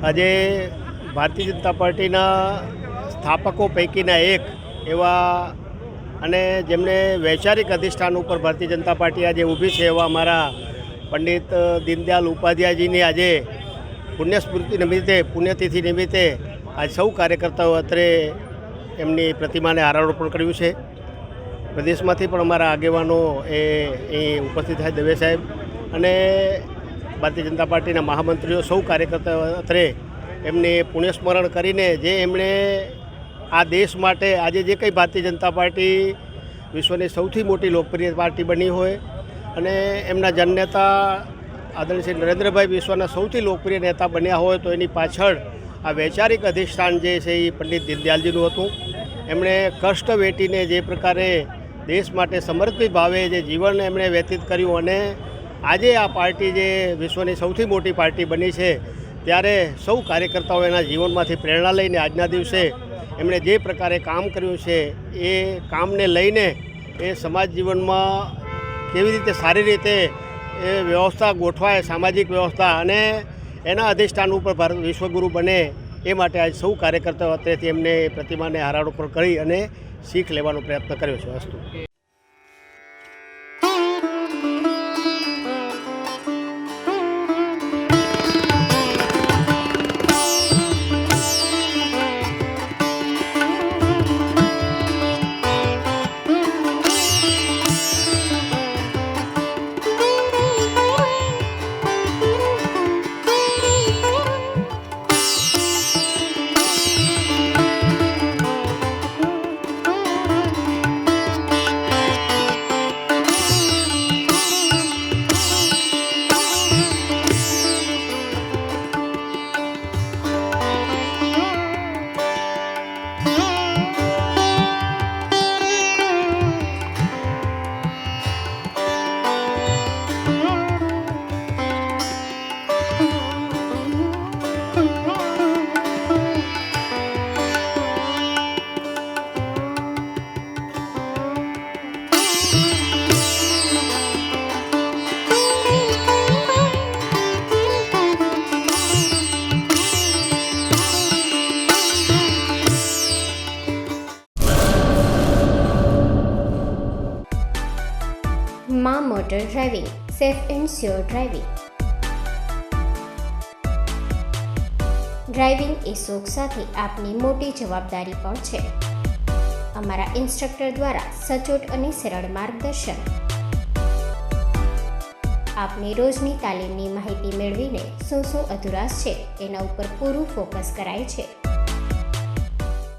આજે ભારતીય જનતા પાર્ટીના સ્થાપકો પૈકીના એક એવા અને જેમને વૈચારિક અધિષ્ઠાન ઉપર ભારતીય જનતા પાર્ટી આજે ઊભી છે એવા અમારા પંડિત દીનદયાળ ઉપાધ્યાયજીની આજે પુણ્યસ્મૃતિ નિમિત્તે પુણ્યતિથિ નિમિત્તે આજ સૌ કાર્યકર્તાઓ અત્રે એમની પ્રતિમાને હારારોપણ કર્યું છે. પ્રદેશમાંથી પણ અમારા આગેવાનો અહીં ઉપસ્થિત થાય, દવે સાહેબ અને ભારતીય જનતા પાર્ટીના મહામંત્રીઓ સૌ કાર્યકર્તાઓ અત્રે એમને પુણ્યસ્મરણ કરીને જે એમણે આ દેશ માટે આજે જે કંઈ ભારતીય જનતા પાર્ટી વિશ્વની સૌથી મોટી લોકપ્રિય પાર્ટી બની હોય અને એમના જનનેતા આદરણીય શ્રી નરેન્દ્રભાઈ વિશ્વના સૌથી લોકપ્રિય નેતા બન્યા હોય તો એની પાછળ આ વૈચારિક અધિષ્ઠાન જે છે એ પંડિત દીનદયાળજીનું હતું. એમણે કષ્ટ વેઠીને જે પ્રકારે દેશ માટે સમર્પિત ભાવે જે જીવન એમણે વ્યતીત કર્યું અને આજે આ પાર્ટી જે વિશ્વની સૌથી મોટી પાર્ટી બની છે ત્યારે સૌ કાર્યકર્તાઓ એના જીવનમાંથી પ્રેરણા લઈને આજના દિવસે એમણે જે પ્રકારે કામ કર્યું છે એ કામને લઈને એ સમાજ જીવનમાં કેવી રીતે સારી રીતે એ વ્યવસ્થા ગોઠવાય, સામાજિક વ્યવસ્થા, અને એના અધિષ્ઠાન ઉપર ભારત વિશ્વગુરુ બને એ માટે આજ સૌ કાર્યકર્તાઓ અત્રેથી એમને પ્રતિમાને હારારોપણ કરી અને શીખ લેવાનો પ્રયત્ન કર્યો છે. અસ્તુ. માં motor driving, safe and sure driving. Driving એ શોખ સાથે આપની મોટી જવાબદારી પણ છે. અમારા ઇન્સ્ટ્રક્ટર દ્વારા સચોટ અને સરળ માર્ગદર્શન. આપની રોજની તાલીમની માહિતી મેળવીને શું અધુરાશ છે એના ઉપર પૂરું ફોકસ કરાય છે.